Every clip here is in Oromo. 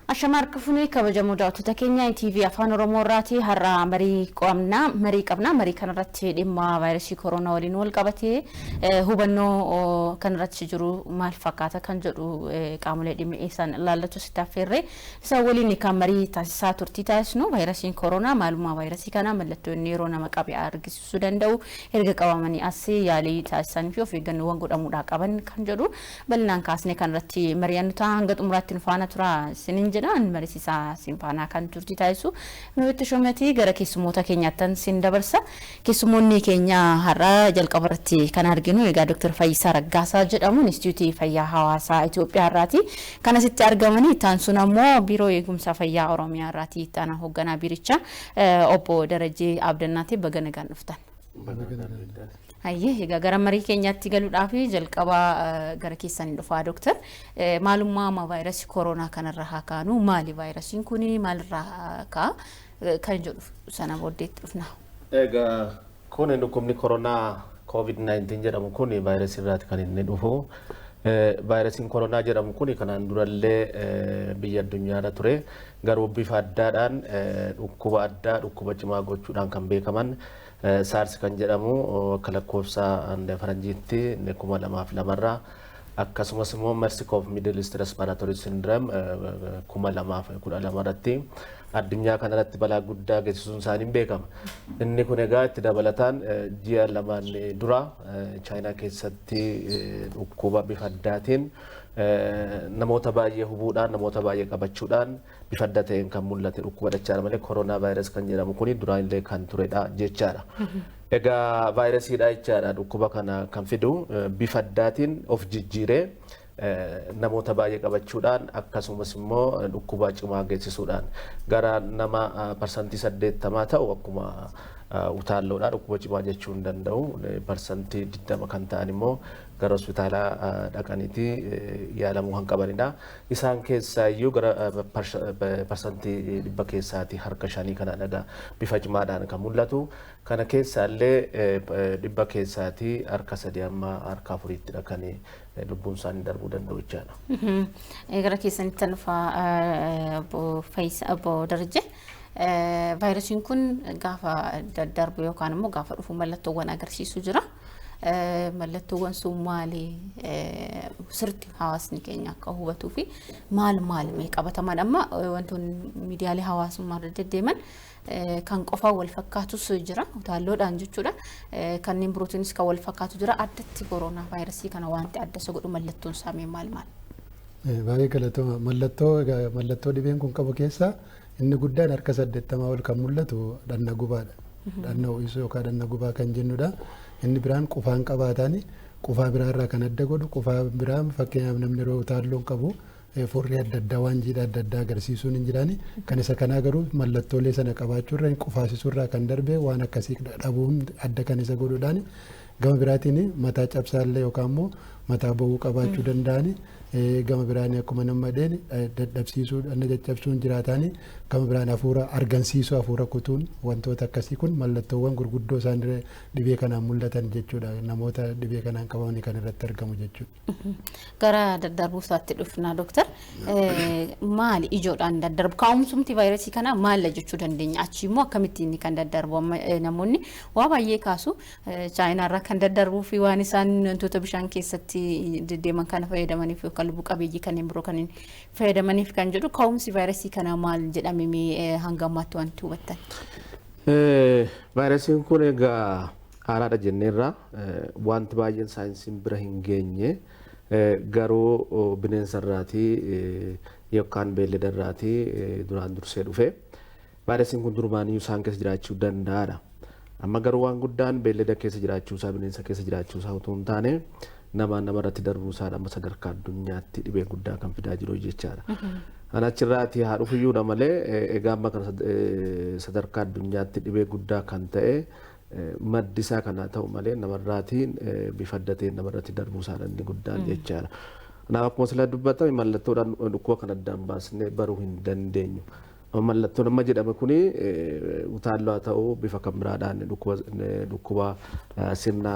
Ashamar kufuni kabajamoo daawwattoota keenya TV Afaan Oromoo irraati har'a marii qabna marii kanarratti dhimma vaayirasii koronaa waliin wal qabatee hubannoo kanarratti jiru maal fakkaata kan jedhu qaamolee dhimmi eessan ilaallatu sitaafeerree isa waliin kan marii taasisaa turtii taasisnu vaayirasiin koronaa maalummaa vaayirasii kana mallattoo inni yeroo nama qabe argisiisuu danda'u erga qabamanii asii yaalii taasisanii fi of eeggannoowwan godhamuudhaa qaban kan jedhu bal'inaan kaasnee kanarratti mari'annu ta'a hanga xumuraatti nu faana tura sinin jedhan marisiisaa simfaanaa kan turtii taasisu nuti shomati gara keessummoota keenyaattan sin dabarsa keessummoonni keenya har'a jalqabarratti kan arginu egaa Dr. Fayyisaa Raggaasaa jedhamu Instituutii Fayyaa Hawaasaa Itoophiyaa irraati kan asitti argamanii ta'an sun ammoo Biiroo Eegumsa Fayyaa Oromiyaa irraati ta'an hoogganaa biirichaa obbo Darajee Abdannaatee baga nagaan dhuftan. Egaa gara marii keenyaatti galuudhaaf jalqaba gara keessanii dhufaa Dr. Maalummaa vaayirasii koronaa kanarra haa kaanu maali vaayirasiin kun maalirraa ka'a kan jedhu sana booddeetti dhufna. Egaa kun dhukkubni koronaa COVID-19 jedhamu kun vaayirasii irraati kan inni dhufu. Vaayirasiin koronaa jedhamu kun kanaan durallee biyya addunyaarra ture garuu bifa addaadhaan dhukkuba addaa dhukkuba cimaa gochuudhaan kan beekaman SARS kan jedhamu akka lakkoofsa faranjiitti 2002 akkasumas immoo MERS-CoV Middle East Respiratory Syndrome 2012 irratti addunyaa kanarratti balaa guddaa geessisuun isaanii beekama. Inni kun egaa itti dabalataan ji'a lamaan dura Chaayinaa keessatti dhukkuba bifa addaatiin namoota baay'ee hubuudhaan namoota baay'ee qabachuudhaan bifa adda ta'een kan mul'ate dhukkuba dachaa malee koronaa vaayirasii kan jedhamu kun duraan illee kan turedha jechaadha. Egaa vaayirasiidha jechaadha dhukkuba kana kan fidu bifa addaatiin of jijjiiree namoota baay'ee qabachuudhaan akkasumas immoo dhukkuba cimaa geessisuudhaan gara nama parsantii 80 ta'u akkuma utaalloodha dhukkuba cimaa jechuu hin danda'u parsantii 20 kan ta'an immoo gara hospitaalaa dhaqaniiti yaalamuu kan qabanidha. Isaan keessaa iyyuu gara parsantii 100 keessaati harka 5 kanadha bifa cimaadhaan kan mul'atu. Kana keessaallee 100 keessaati harka 3 amma harka 4tti kan lubbuun isaanii darbuu danda'u jechaadha. Gara keessanitti dhufaa obbo Darajee. Vaayirasiin kun gaafa daddarbu yookaan immoo gaafa dhufu mallattoowwan agarsiisu jira. Mallattoowwan sun maali sirriitti hawaasni keenya akka hubatuu fi maal mee qabataman amma wantoonni miidiyaalee hawaasummaa irra deddeeman kan qofa wal fakkaatus jira utaalloodhaan jechuudha. Kanneen birootiinis kan wal fakkaatu jira addatti koronaa vaayirasii kana wanti adda isa godhu mallattoon isaa maal? Baay'ee galatoomaa mallattoo dhibeen kun qabu keessaa inni guddaan harka 80 ol kan mul'atu dhanna gubaadha. Dhanna ho'isuu yookaan dhanna gubaa kan jennudha. Inni biraan qufaan qabaatanii qufaa biraarraa kan adda godhu qufaa biraan fakkeenyaaf namni yeroo utaalloon qabu furrii adda addaa waan jiidhaa adda addaa agarsiisuun hin jiraani. Kan isa kanaa garuu mallattoolee sana qabaachuurra qufaasisuurraa kan darbe waan akkasii dhabuun adda kan isa godhuudhaan gama biraatiin mataa cabsaallee yookaan immoo mataa bo'uu qabaachuu danda'ani. Gama biraan akkuma nama dheen dadhabsiisuu dhanna caccabsuun jiraatanii gama biraan hafuura argansiisuu hafuura kutuun wantoota akkasii kun mallattoowwan gurguddoo isaan dhibee kanaan mul'atan jechuudha. Namoota dhibee kanaan qabamanii kan irratti argamu jechuudha. Gara daddarbuusaatti dhufnaa Dooktar maali ijoodhaan daddarbu ka'umsumti vaayirasii kanaa maalla jechuu dandeenya achi immoo akkamittiin kan daddarbu namoonni waa baay'ee kaasu Chaayinaarraa kan daddarbuu fi waan isaan wantoota bishaan keessatti deddeeman kana fayyadamaniif yookaan lubbu qabeeyyii kanneen biroo kanneen fayyadamaniif kan jedhu ka'umsi vaayirasii kanaa maal jedhamee hanga ammaatti wanti hubattan? Vaayirasiin kun egaa haaraadha jenneerra wanti baay'een saayinsiin bira hin geenye garuu bineensarraatii yookaan beelladarraatii duraan dursee dhufe. Vaayirasiin kun durumaaniyyuu isaan keessa jiraachuu danda'aadha. Amma garuu waan guddaan beellada keessa jiraachuusaa bineensa keessa jiraachuusaa utuu hin taane namarratti darbuusaa amma sadarkaa addunyaatti dhibee guddaa kan fidaa jiru jechaadha. Anachirraati haa dhufuyyuudha malee egaa amma kana sadarkaa addunyaatti dhibee guddaa kan ta'e maddi isaa kana ta'u malee namarraatiin bifa adda ta'een namarratti darbuusaa inni guddaan jechaadha. Kanaaf akkuma sila dubbatame mallattoodhaan dhukkuba kan addaan baasnee baruu hin dandeenyu. mallattoon amma jedhame kuni utaalloo haa ta'u bifa kan biraadhaan dhukkuba sirna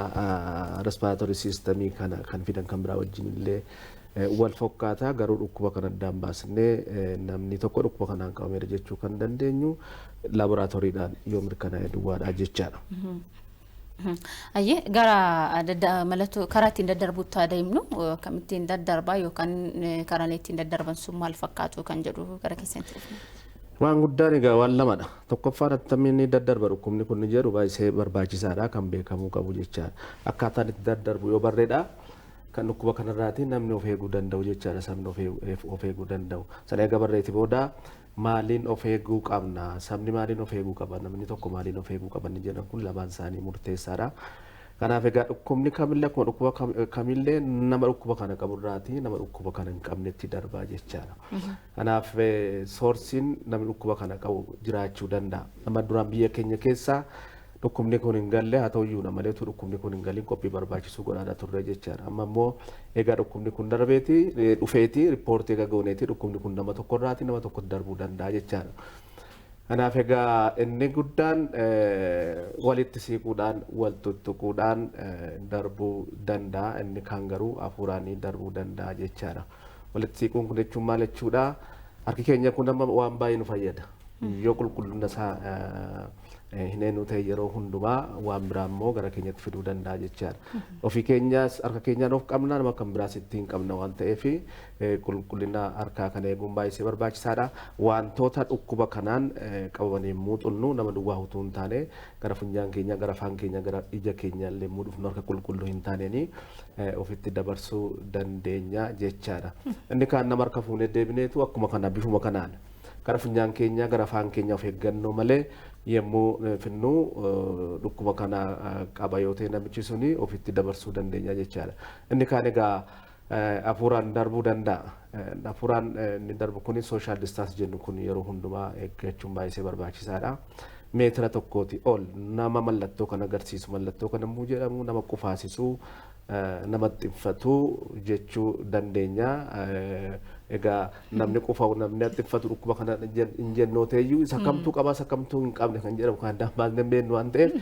respiratory systemii kan fidan kan biraa wajjin illee wal fakkaata garuu dhukkuba kan addaan baasnee namni tokko dhukkuba kanaan qabameera jechuu kan dandeenyu laaboraatooriidhaan yoo mirkanaa'e duwwaadha jechaadha. Ayyee gara mallattoo karaa ittiin daddarbuutti adeemnu kamittiin daddarbaa yookaan karaan ittiin daddarban sun maal fakkaatu kan jedhu gara keessatti dhufna. Waan guddaan egaa waan lamadha. Tokkoffaan attamiin daddarba dhukkubni kun jedhu baay'ee barbaachisaadha kan beekamuu qabu jechaadha. Akkaataan itti daddarbu yoo barreedha kan dhukkuba kanarraati namni of eeguu danda'u jechaadha sabni of eeguu danda'u. Sana egaa barreeti booda maaliin of eeguu qabna sabni maaliin of eeguu qaba namni tokko maaliin of eeguu qaba ni jedhan kun lamaan isaanii murteessaadha. Kanaaf egaa dhukkubni kamillee akkuma dhukkuba kamillee nama dhukkuba kana qaburraati nama dhukkuba kana hin qabnetti darbaa jechaadha. Kanaaf soorsiin namni dhukkuba kana qabu jiraachuu danda'a. Amma duraan biyya keenya keessaa dhukkubni kun hin galle haa ta'uyyuu namaleetu dhukkubni kun hin galin qophii barbaachisuu godhaadha turre jechaadha. Amma immoo egaa dhukkubni kun darbeeti dhufeeti riippoortii egaa gooneeti dhukkubni kun nama tokkorraati nama tokkotti darbuu danda'a jechaadha. Kanaaf egaa inni guddaan walitti siquudhaan wal tuttuquudhaan darbuu danda'a inni kaan garuu hafuuraanii darbuu danda'a jechaadha. Walitti siquun kun jechuun maal jechuudha? Harki keenya kun amma waan baay'ee nu fayyada. Yoo qulqullina isaa hin eenyu ta'e yeroo hundumaa waan biraa immoo gara keenyatti fiduu danda'a jechaadha. Ofii keenyaas harka keenyaan of qabna nama kan biraas ittiin qabna waan ta'eef qulqullina harkaa kana eeguun baay'ee barbaachisaadha. Wantoota dhukkuba kanaan qabamanii muuxannu nama duwwaa utuu hin taane gara funyaan keenya gara afaan keenya gara ija keenya illee muudhuuf harka qulqulluu hin taaneeni ofitti dabarsuu dandeenya jechaadha. Inni kaan nama harka fuunee deebineetu akkuma kana bifuma kanaan gara funyaan keenya gara afaan keenya of eeggannoo malee yemmuu finnu dhukkuba kana qaba yoo ta'e namichi suni ofitti dabarsuu dandeenya jechaadha. Inni kaan egaa hafuuraan darbuu danda'a. Hafuuraan inni darbu kuni social distance jennu kun yeroo hundumaa eeggachuun baay'ee barbaachisaadha. Meetira tokkooti ol nama mallattoo kan agarsiisu mallattoo kan immoo jedhamu nama qufaasisuu nama xinfatu jechuu dandeenya. Egaa namni qufaa'u namni xinfatu dhukkuba kana hin jennoo ta'eyyuu isa kamtuu qaba isa kamtuu hin qabne kan jedhamu kan dammaan hin beeknu waan ta'eef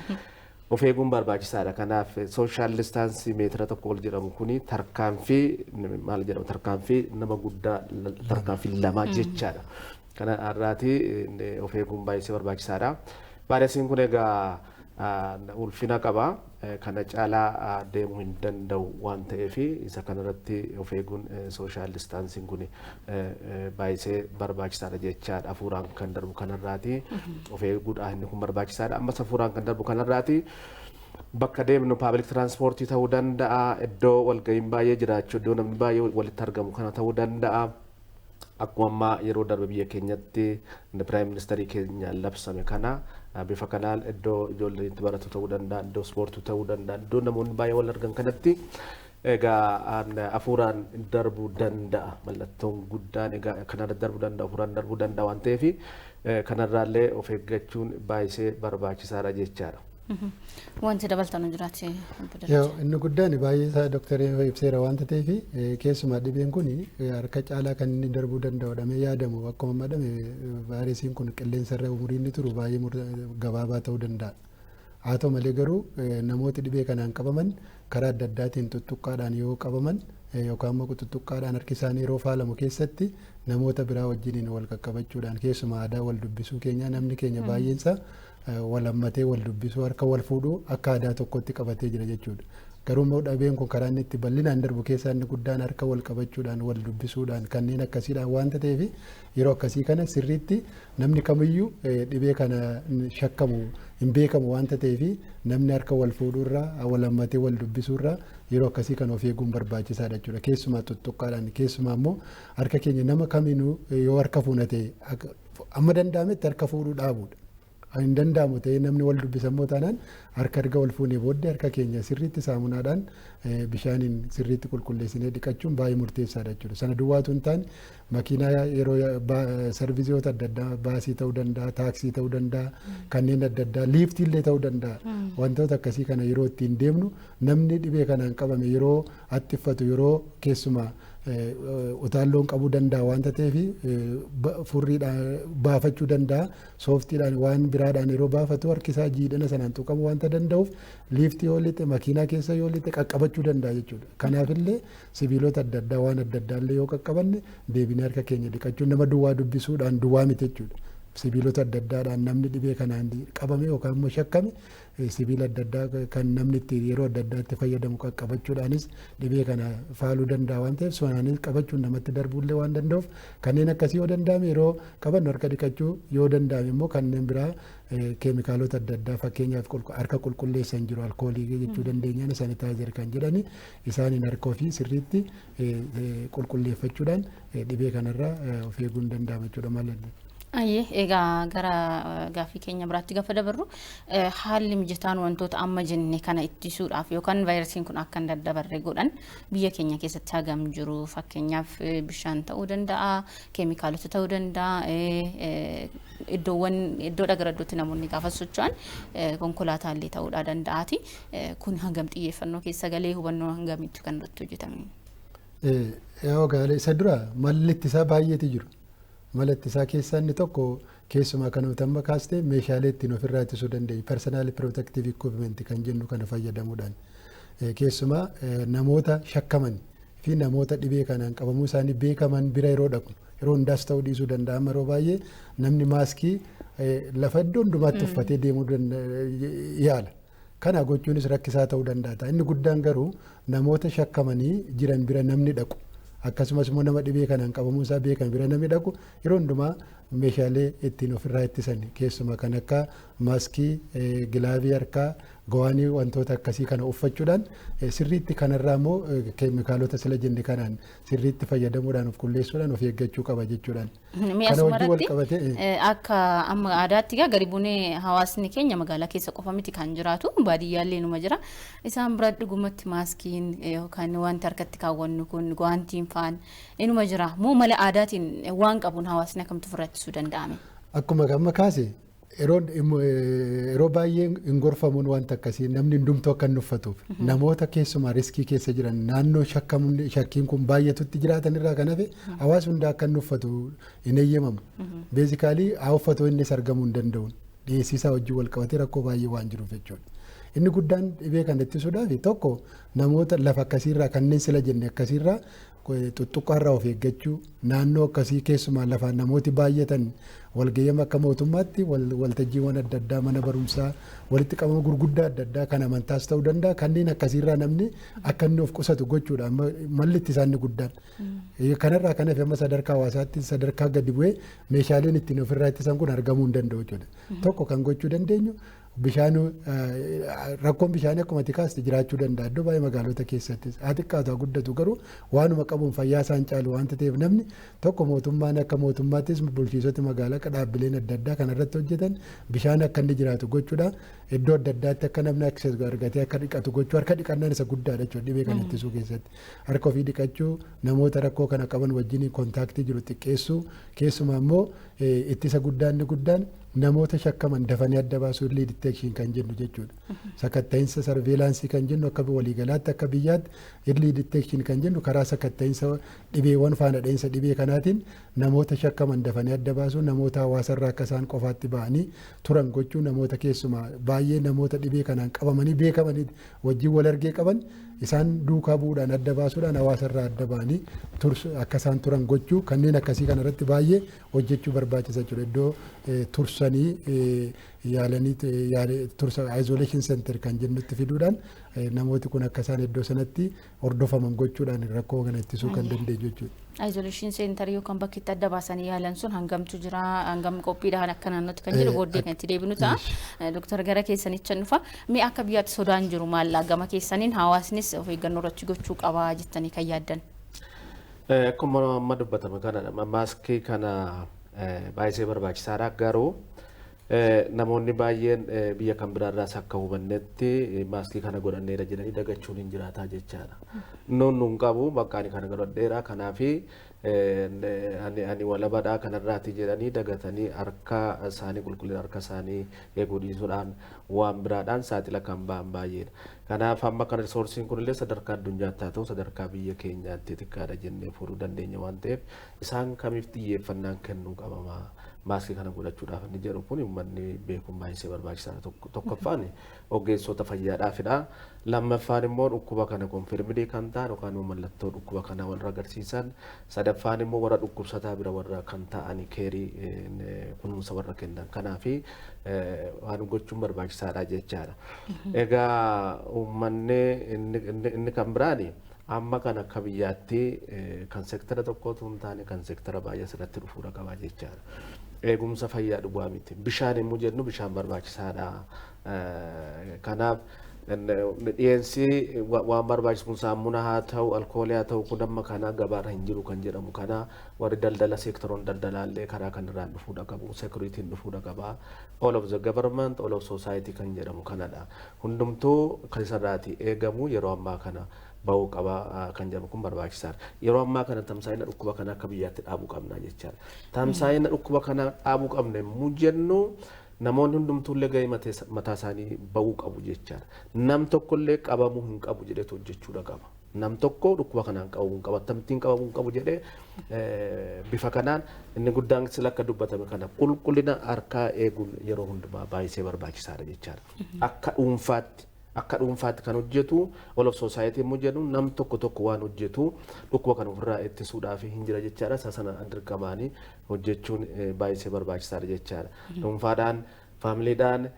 of eeguun barbaachisaadha. Kanaaf social distance meetira tokko ol jedhamu kuni tarkaanfii maal jedhamu tarkaanfii nama guddaa tarkaanfii lama jechaadha. Kana irraati of eeguun baay'ee barbaachisaadha. Vaayirasiin kun egaa ulfina qaba kana caalaa deemuu hin danda'u waan ta'eef isa kanarratti of eeguun social distancing kun baay'ee barbaachisaadha jechaadha. Hafuuraan kan darbu kanarraati of eeguudhaan inni kun barbaachisaadha. Ammas hafuuraan kan darbu kanarraati bakka deemnu public transport ta'uu danda'a iddoo walga'iin baay'ee jiraachuu iddoo namni baay'ee walitti argamu kana ta'uu danda'a. Akkuma ammaa yeroo darbe biyya keenyatti Prime Minister keenya labsame kana bifa kanaan iddoo ijoolleen itti baratu ta'uu danda'a iddoo ispoortii ta'uu danda'a iddoo namoonni baay'ee wal argan kanatti egaa hafuuraan darbuu danda'a mallattoon guddaan egaa kanarra darbuu danda'a hafuuraan darbuu danda'a waan ta'eef kanarraallee of eeggachuun baay'ee barbaachisaadha jechaadha. Wanti dabalatan jiraate inni guddaan baay'ee isaa dooktarii ibseera waan ta'eef keessumaa dhibeen kun harka caalaa kan inni darbuu danda'udha yaadamu akkuma madame vaayirasiin kun qilleensarra umurii inni turu baay'ee gabaabaa ta'uu danda'a. Haa ta'u malee garuu namooti dhibee kanaan qabaman karaa adda addaatiin tuttuqqaadhaan yoo qabaman yookaan immoo tuttuqqaadhaan harki isaanii yeroo faalamu keessatti namoota biraa wajjiniin wal qaqqabachuudhaan keessumaa aadaa wal dubbisuu keenya namni keenya baay'eensa wal hammatee wal dubbisuu harka wal fuudhuu akka aadaa tokkotti qabatee jira jechuudha. Garuu immoo dhibeen kun karaa inni itti bal'inaan darbu keessaa inni guddaan harka wal qabachuudhaan wal dubbisuudhaan kanneen akkasiidhaan waanta ta'eef yeroo akkasii kana sirriitti namni kamiyyuu dhibee kana shakkamu hin beekamu waanta ta'eef namni harka wal fuudhuurraa wal hammatee wal dubbisuurraa yeroo akkasii kana of eeguun barbaachisaadha jechuudha. Keessumaa tuttuqqaadhaan keessumaa immoo harka keenya nama kaminuu yoo harka fuunate amma danda'ametti harka fuudhuu dhaabuudha. Hin danda'amu ta'ee namni wal dubbisammoo taanaan harka erga wal fuunee booddee harka keenya sirriitti saamunaadhaan bishaaniin sirriitti qulqulleessinee dhiqachuun baay'ee murteessaadha jechuudha. Sana duwwaatu hin taane makiinaa yeroo sarviiziyoota adda addaa baasii ta'uu danda'a, taaksii ta'uu danda'a, kanneen adda addaa liiftii illee ta'uu danda'a. Wantoota akkasii kana yeroo ittiin deemnu namni dhibee kanaan qabame yeroo attiffatu yeroo keessumaa utaalloon qabuu danda'a wanta ta'eef furriidhaan baafachuu danda'a sooftiidhaan waan biraadhaan yeroo baafatu harki isaa jiidhana sanaan tuqamu wanta danda'uuf liiftii yoo lixe makiinaa keessa yoo lixe qaqqabachuu danda'a jechuudha. Kanaafillee sibiilota adda addaa waan adda addaallee yoo qaqqabanne deebinee harka keenya dhiqachuun nama duwwaa dubbisuudhaan duwwaa miti jechuudha. Sibiilota adda addaadhaan namni dhibee kanaan qabame yookaan immoo shakkame sibiila adda addaa kan namni itti yeroo adda addaatti fayyadamu qaqqabachuudhaanis dhibee kana faaluu danda'a waan ta'eef sonaanis qabachuun namatti darbuullee waan danda'uuf kanneen akkasii yoo danda'ame yeroo qabannu harka dhiqachuu yoo danda'ame immoo kanneen biraa keemikaalota adda addaa fakkeenyaaf harka qulqulleessan jiru alkoolii jechuu dandeenyaan sanitaayizer kan jedhani isaaniin harka ofii sirriitti qulqulleeffachuudhaan dhibee kanarraa of eeguun danda'ama jechuudha malee. Ayyee egaa gara gaaffii keenya biraatti gaafa dabarru haalli mijataan wantoota amma jenne kana ittisuudhaaf yookaan vaayirasiin kun akka hin daddabarre godhan biyya keenya keessatti hagam jiru fakkeenyaaf bishaan ta'uu danda'a keemikaalota ta'uu danda'a iddoodha gara iddootti namoonni gaafa socho'an konkolaataallee ta'uudhaa danda'aati kun hangam xiyyeeffannoo keessa galee hubannoo hangamitti kan irratti hojjetame. Yoo gaalee isa dura malli ittisaa baay'eetu jiru. Mala ittisaa keessaa inni tokko keessumaa kan amma kaastee meeshaalee ittiin ofirraa ittisuu dandeenyu personal protective equipment kan jennu kana fayyadamuudhaan keessumaa namoota shakkaman fi namoota dhibee kanaan qabamuu isaanii beekaman bira yeroo dhaqnu yeroo hundaas ta'uu dhiisuu danda'a yeroo baay'ee namni maaskii lafa iddoo hundumaatti uffatee deemuu yaala. Kana gochuunis rakkisaa ta'uu danda'a. Inni guddaan garuu namoota shakkamanii jiran bira namni dhaqu. Akkasumas immoo nama dhibee kanaan qabamuu isaa beekan bira namni dhaqu yeroo hundumaa meeshaalee ittiin ofirraa ittisan keessumaa kan akka maaskii, gilaavii harkaa, gawaanii wantoota akkasii kana uffachuudhaan sirriitti kanarraa immoo keemikaalota sila jenne kanaan sirriitti fayyadamuudhaan of qulleessuudhaan of eeggachuu qaba jechuudhaan. Kana wajjin wal qabatee akka amma aadaatti gadi buunee hawaasni keenya magaalaa keessa qofa miti kan jiraatu baadiyyaallee numa jira. Isaan bira dhugumatti maaskiin yookaan wanti harkatti kaawwannu kun gawaantiin faan inuma jira. Moo mala aadaatiin waan qabuun hawaasni akkamitti ofirraa ittisuu danda'ame? Akkuma amma kaase yeroo baay'ee hin gorfamuun wanta akkasii namni hundumtuu akka hin uffatuuf namoota keessumaa riskii keessa jiran naannoo shakkiin kun baay'atutti jiraatan irraa kan hafe hawaasni hundaa akka hin uffatu hin eeyyamamu. Beezikaalii haa uffatu innis argamuu hin danda'uun dhiyeessisaa wajjin wal qabatee rakkoo baay'ee waan jiruuf jechuudha. Inni guddaan dhibee kan ittisuudhaaf tokko namoota lafa akkasiirraa kanneen sila jenne akkasiirraa tuttuqqaarraa of eeggachuu naannoo akkasii keessumaa lafaan namooti baay'atan walgayyama akka mootummaatti waltajjiiwwan adda addaa mana barumsaa walitti qabama gurguddaa adda addaa kan amantaas ta'uu danda'a kanneen akkasiirraa namni akka inni of qusatu gochuudha malli itti isaanii guddaan. Kanarraa kan hafe amma sadarkaa hawaasaatti sadarkaa gadi bu'ee meeshaaleen ittiin ofirraa ittisan kun argamuu hin danda'u jechuudha. Tokko kan gochuu dandeenyu bishaan rakkoon bishaanii akkuma tikaaste jiraachuu danda'a iddoo baay'ee magaalota keessattis haa xiqqaatu haa guddatu garuu waanuma qabuun fayyaa isaan caalu waanta ta'eef namni tokko mootummaan akka mootummaattis bulchiisota magaalaa dhaabbileen adda addaa kanarratti hojjetan bishaan akka inni jiraatu gochuudha iddoo adda addaatti akka namni access argatee akka dhiqatu gochuu harka dhiqannaan isa guddaadha jechuudha dhibee kan ittisuu keessatti harka ofii dhiqachuu namoota rakkoo kana qaban wajjin kontaaktii jiru xiqqeessuu keessumaa immoo ittisa guddaan namoota shakkaman dafanii adda baasuu early detection kan jennu jechuudha. Sakatta'insa sarveelaansii kan jennu akka waliigalaatti akka biyyaatti early detection kan jennu karaa sakatta'insa dhibeewwan faana dha'iinsa dhibee kanaatiin namoota shakkaman dafanii adda baasuu namoota hawaasarraa akka isaan qofaatti ba'anii turan gochuu namoota keessumaa baay'ee namoota dhibee kanaan qabamanii beekamanii wajjin wal argee qaban isaan duukaa bu'uudhaan adda baasuudhaan hawaasarraa adda ba'anii akka isaan turan gochuu kanneen akkasii kanarratti baay'ee hojjechuu barbaachisa jechuudha. Iddoo tursanii yaalanii tursa isolation center kan jennutti fiduudhaan namooti kun akka isaan iddoo sanatti hordofaman gochuudhaan rakkoo kana ittisuu kan dandeenyu jechuudha. Isolation center yookaan bakki itti adda baasanii yaalan sun hangamtu jira hangam qophiidhaan akka naannootti kan jiru booddee kan itti deebinu ta'a. Dooktar gara keessanitti dhufa mee akka biyyaatti sodaan jiru maal gama keessaniin hawaasnis of eeggannoo irratti gochuu qabaa jettanii kan yaaddan? Akkuma amma dubbatame kana maaskii kana baay'ee barbaachisaadha garuu namoonni baay'een biyya kan biraarraas akka hubannetti maaskii kana godhanneera jedhanii dagachuun hin jiraataa jechaadha. Nun qabu bakka ani kana godhadheera kanaafi ani walabadhaa kanarraati jedhanii dagatanii harka isaanii qulqullina harka isaanii eeguu dhiisuudhaan waan biraadhaan saaxila kan ba'an baay'eedha. Kanaaf amma kana riisoorsiin kunillee sadarkaa addunyaatti haa ta'u sadarkaa biyya keenyaatti xiqqaadha jennee fuudhuu dandeenya waan ta'eef isaan kamiif xiyyeeffannaan kennuu qabama. Maaskii kana godhachuudhaaf inni jedhu kun uummanni beekummaa isee barbaachisaa tokkoffaan ogeessota fayyaadhaafidha. Lammaffaan immoo dhukkuba kana konfirmidii kan ta'an yookaan mallattoo dhukkuba kana warra agarsiisan. Sadaffaan immoo warra dhukkubsataa bira warra kan ta'an keerii kunuunsa warra kennan. Kanaafi waan gochuun barbaachisaadha jechaadha. Egaa uummanni inni kan biraani amma kan akka biyyaatti kan seektara tokkootu hin taane kan seektara baay'ee asirratti dhufuudha qaba jechaadha. Eegumsa fayyaa dhugaa miti. Bishaan immoo jennu bishaan barbaachisaadha. Kanaaf dhiyeessi waan barbaachisu kun saamunaa haa ta'u alkoolii haa ta'u kun amma kana gabaarra hin jiru kan jedhamu kana warri daldala seektaroon daldalaallee karaa kanarraan dhufuudha qabu. Sekuriitiin dhufuudha qaba. All of the government, all of society kan jedhamu kanadha. Hundumtuu kan isarraati eegamu yeroo ammaa kana bahuu qaba kan jedhamu kun barbaachisaadha. Yeroo ammaa kana tamsaa'ina dhukkuba kana akka biyyaatti dhaabuu qabna jechaadha. Tamsaa'ina dhukkuba kana dhaabuu qabna yemmuu jennu namoonni hundumtuullee gahee mataa isaanii bahuu qabu jechaadha. Nam tokkollee qabamuu hin qabu jedheetu hojjechuudha qaba. Nam tokko dhukkuba kanaan qabamuu hin qabu akkamittiin qabamuu hin qabu jedhee bifa kanaan inni guddaan sila akka dubbatame kana qulqullina harkaa eeguun yeroo hundumaa baay'isee barbaachisaadha jechaadha. Akka dhuunfaatti kan hojjetu all of society immoo jedhu nam tokko waan hojjetu dhukkuba kana ofirraa ittisuudhaaf hin jira jechaadha. Isa sana dirqamaanii hojjechuun baay'isee barbaachisaadha jechaadha. Dhuunfaadhaan faamiliidhaan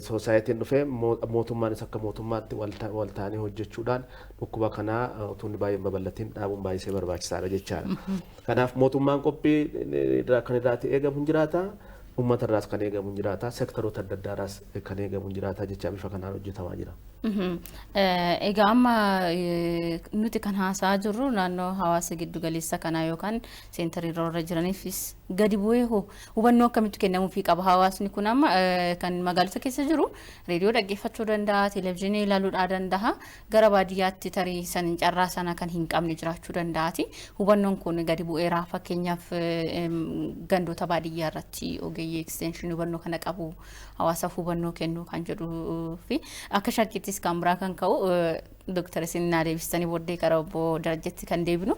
societiin dhufee mootummaanis akka mootummaatti wal ta'anii hojjechuudhaan dhukkuba kanaa utuunni baay'ee babal'atiin dhaabuun baay'isee barbaachisaadha jechaadha. Kanaaf mootummaan qophii kan irraati eegamu hin jiraata. Uummata irraas kan eegamu hin jiraata. Seektaroota adda addaarraas kan eegamu hin jiraata jecha bifa kanaan hojjetamaa jira. Egaa amma nuti kan haasa'aa jirru naannoo hawaasa giddu galeessa kanaa yookaan seentarii irra jiraniifis gadi bu'ee hubannoo akkamitti kennamuufii qaba hawaasni kun amma kan magaalota keessa jiru reediyoo dhaggeeffachuu danda'a televezyiinii ilaaluudhaa danda'a gara baadiyyaatti tarii san carraa sana kan hin qabne jiraachuu danda'ati hubannoon kun gadi bu'eeraa fakkeenyaaf gandoota baadiyyaa irratti ogeeyyii ekstenshinii hubannoo kana qabu hawaasaaf hubannoo kennuu kan jedhuu fi akka shakkiittis kan biraa kan ka'u Dr. Sinna deebistanii booddee gara obbo Darajetti kan deebinu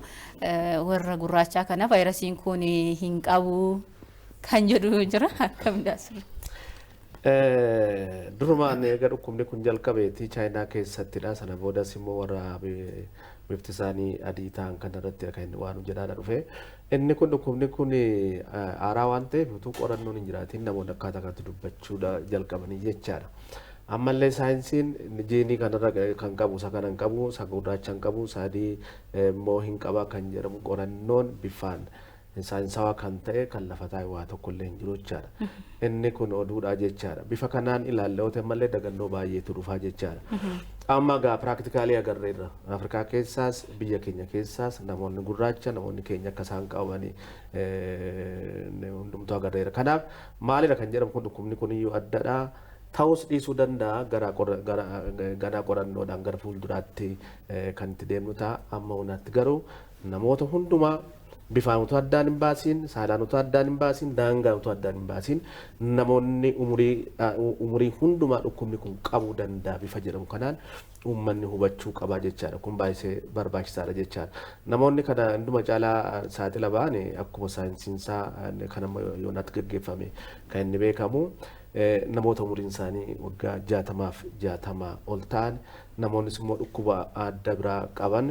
warra gurraachaa kana vaayirasiin kun hin qabu kan jedhu jira akkamiidhaas. Durumaan egaa dhukkubni kun jalqabeeti Chaayinaa keessattidha. Sana boodas immoo warra bifti isaanii adii ta'an kanarratti kan waan jedhaa dhufe. Inni kun dhukkubni kun haaraa waan ta'eef utuu qorannoon hin jiraatiin namoonni akkaataa kanatti dubbachuudha jalqabanii jechaadha. Ammallee saayinsiin jiinii kanarra kan qabu isa kana hin qabu isa gurraacha hin qabu isa adii immoo hin qaba kan jedhamu qorannoon bifaan saayinsawaa kan ta'e kan lafa taa'e waa tokkollee hin jiru jechaadha. Inni kun oduudha jechaadha. Bifa kanaan ilaallee mallee dagannoo baay'eetu dhufaa jechaadha. Amma gaa piraaktikaali agarreerra Afrikaa keessaas biyya keenya keessaas namoonni gurraacha namoonni keenya akka isaan qabamanii hundumtuu agarreera. Kanaaf maalidha kan jedhamu kun dhukkubni kun iyyuu addadha. Ta'us dhiisuu danda'a gara qorannoodhaan gara fuulduraatti kan itti deemnu ta'a. Amma hundaatti garuu namoota hundumaa bifaan utuu addaan hin baasiin saalaan utuu addaan hin baasiin daangaan utuu addaan hin baasiin namoonni umurii hundumaa dhukkubni kun qabuu danda'a bifa jedhamu kanaan uummanni hubachuu qabaa jechaadha. Kun baay'ee barbaachisaadha jechaadha. Namoonni kana hunduma caalaa saaxila ba'an akkuma saayinsiinsaa kan amma yoonaatti gaggeeffame kan inni beekamu namoota umuriin isaanii waggaa 60 ol ta'an namoonnis immoo dhukkuba adda biraa qaban